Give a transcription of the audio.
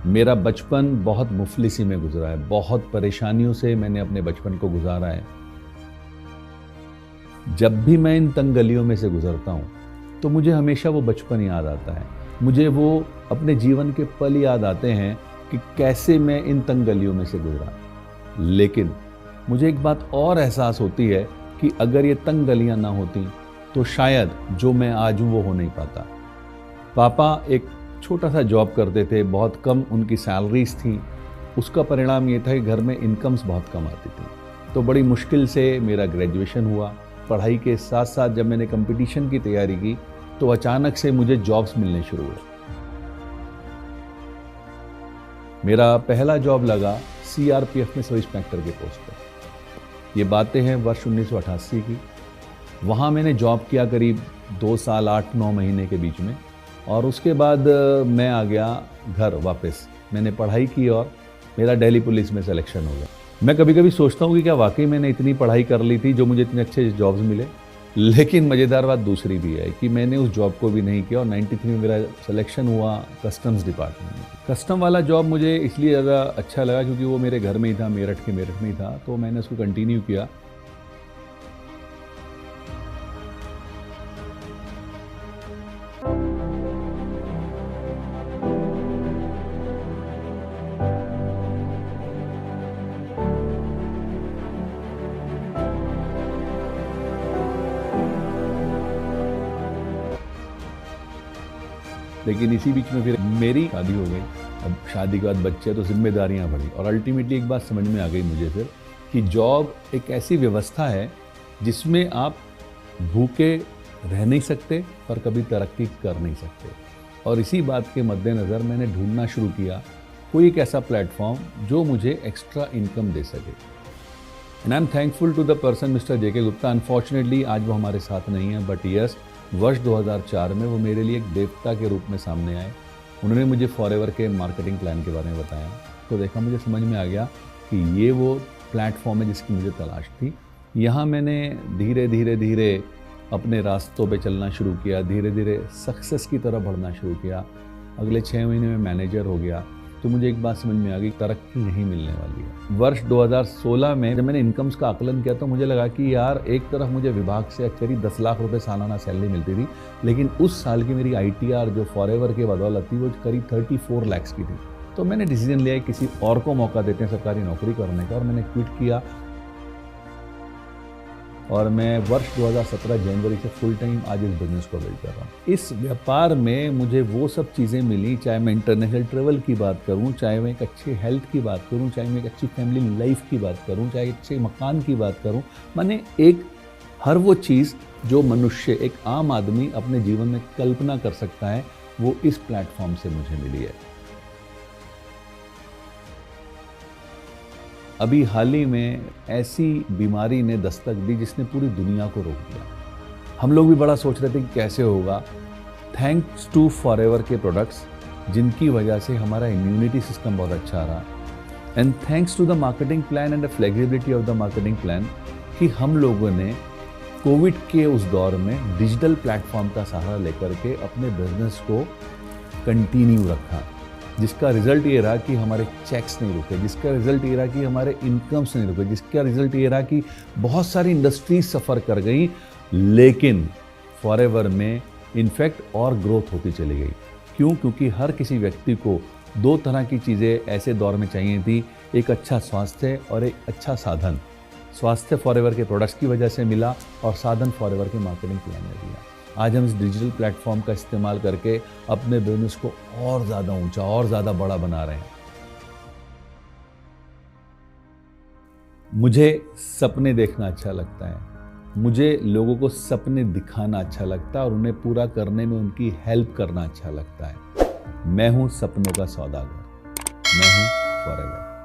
मेरा बचपन बहुत मुफलिसी में गुजरा है, बहुत परेशानियों से मैंने अपने बचपन को गुजारा है। जब भी मैं इन तंग गलियों में से गुजरता हूँ तो मुझे हमेशा वो बचपन याद आता है। मुझे वो अपने जीवन के पल याद आते हैं कि कैसे मैं इन तंग गलियों में से गुजरा। लेकिन मुझे एक बात और एहसास होती है कि अगर ये तंग गलियाँ ना होती तो शायद जो मैं आज हूँ वो हो नहीं पाता। पापा एक छोटा सा जॉब करते थे, बहुत कम उनकी सैलरीज थी। उसका परिणाम ये था कि घर में इनकम्स बहुत कम आती थी। तो बड़ी मुश्किल से मेरा ग्रेजुएशन हुआ। पढ़ाई के साथ साथ जब मैंने कंपटीशन की तैयारी की तो अचानक से मुझे जॉब्स मिलने शुरू हुए। मेरा पहला जॉब लगा सीआरपीएफ में सब इंस्पेक्टर के पोस्ट पर। ये बातें हैं वर्ष 1988 की। वहाँ मैंने जॉब किया करीब 2 साल 8-9 महीने के बीच में, और उसके बाद मैं आ गया घर वापस। मैंने पढ़ाई की और मेरा दिल्ली पुलिस में सिलेक्शन हो गया। मैं कभी कभी सोचता हूँ कि क्या वाकई मैंने इतनी पढ़ाई कर ली थी जो मुझे इतने अच्छे जॉब्स मिले। लेकिन मज़ेदार बात दूसरी भी है कि मैंने उस जॉब को भी नहीं किया और 93 में मेरा सिलेक्शन हुआ कस्टम्स डिपार्टमेंट में। कस्टम वाला जॉब मुझे इसलिए ज़्यादा अच्छा लगा क्योंकि वो मेरे घर में ही था, मेरठ में ही था, तो मैंने उसको कंटिन्यू किया। लेकिन इसी बीच में फिर मेरी शादी हो गई। अब शादी के बाद बच्चे तो जिम्मेदारियां बढ़ी और अल्टीमेटली एक बात समझ में आ गई मुझे फिर कि जॉब एक ऐसी व्यवस्था है जिसमें आप भूखे रह नहीं सकते पर कभी तरक्की कर नहीं सकते। और इसी बात के मद्देनज़र मैंने ढूंढना शुरू किया कोई एक ऐसा प्लेटफॉर्म जो मुझे एक्स्ट्रा इनकम दे सके। And I am thankful to the person mister JK Gupta. Unfortunately आज वो हमारे साथ नहीं है, बट यस, वर्ष 2004 में वो मेरे लिए एक देवता के रूप में सामने आए। उन्होंने मुझे फॉरएवर के मार्केटिंग प्लान के बारे में बताया। तो देखा, मुझे समझ में आ गया कि ये वो प्लेटफॉर्म है जिसकी मुझे तलाश थी। यहाँ मैंने धीरे धीरे अपने रास्तों पे चलना शुरू किया, धीरे धीरे सक्सेस की तरफ बढ़ना शुरू किया। अगले 6 महीने में मैनेजर हो गया। तो मुझे एक बात समझ में आ गई, तरक्की नहीं मिलने वाली है। वर्ष 2016 में जब मैंने इनकम्स का आकलन किया तो मुझे लगा कि यार, एक तरफ मुझे विभाग से करीब 10 लाख रुपए सालाना सैलरी मिलती थी, लेकिन उस साल की मेरी आईटीआर जो फॉरएवर के बदौलत थी वो करीब 34 लाख की थी। तो मैंने डिसीजन लिया किसी और को मौका देते हैं सरकारी नौकरी करने का, और मैंने क्विट किया। और मैं वर्ष 2017 जनवरी से फुल टाइम आज इस बिजनेस को बिल्ड कर रहा हूँ। इस व्यापार में मुझे वो सब चीज़ें मिली, चाहे मैं इंटरनेशनल ट्रेवल की बात करूँ, चाहे मैं एक अच्छी हेल्थ की बात करूँ, चाहे मैं एक अच्छी फैमिली लाइफ की बात करूँ, चाहे अच्छे मकान की बात करूँ। मैंने एक हर वो चीज़ जो मनुष्य, एक आम आदमी अपने जीवन में कल्पना कर सकता है, वो इस प्लेटफॉर्म से मुझे मिली है। अभी हाल ही में ऐसी बीमारी ने दस्तक दी जिसने पूरी दुनिया को रोक दिया। हम लोग भी बड़ा सोच रहे थे कि कैसे होगा। थैंक्स टू फॉरएवर के प्रोडक्ट्स, जिनकी वजह से हमारा इम्यूनिटी सिस्टम बहुत अच्छा रहा, and thanks to the marketing plan and the flexibility of the marketing plan, कि हम लोगों ने कोविड के उस दौर में डिजिटल प्लेटफॉर्म का सहारा लेकर के अपने बिजनेस को कंटिन्यू रखा, जिसका रिजल्ट ये रहा कि हमारे चेक्स नहीं रुके, जिसका रिजल्ट ये रहा कि हमारे इनकम्स नहीं रुके, जिसका रिजल्ट ये रहा कि बहुत सारी इंडस्ट्रीज सफ़र कर गई, लेकिन फॉरएवर में इनफैक्ट और ग्रोथ होती चली गई। क्यों? क्योंकि हर किसी व्यक्ति को 2 तरह की चीज़ें ऐसे दौर में चाहिए थी, एक अच्छा स्वास्थ्य और एक अच्छा साधन। स्वास्थ्य फॉरएवर के प्रोडक्ट्स की वजह से मिला और साधन फॉरएवर के मार्केटिंग प्लान में दिया। आज हम इस डिजिटल प्लेटफॉर्म का इस्तेमाल करके अपने बिजनेस को और ज़्यादा ऊंचा और ज़्यादा बड़ा बना रहे हैं। मुझे सपने देखना अच्छा लगता है, मुझे लोगों को सपने दिखाना अच्छा लगता है और उन्हें पूरा करने में उनकी हेल्प करना अच्छा लगता है। मैं हूं सपनों का सौदागर, मैं हूं फॉरएवर।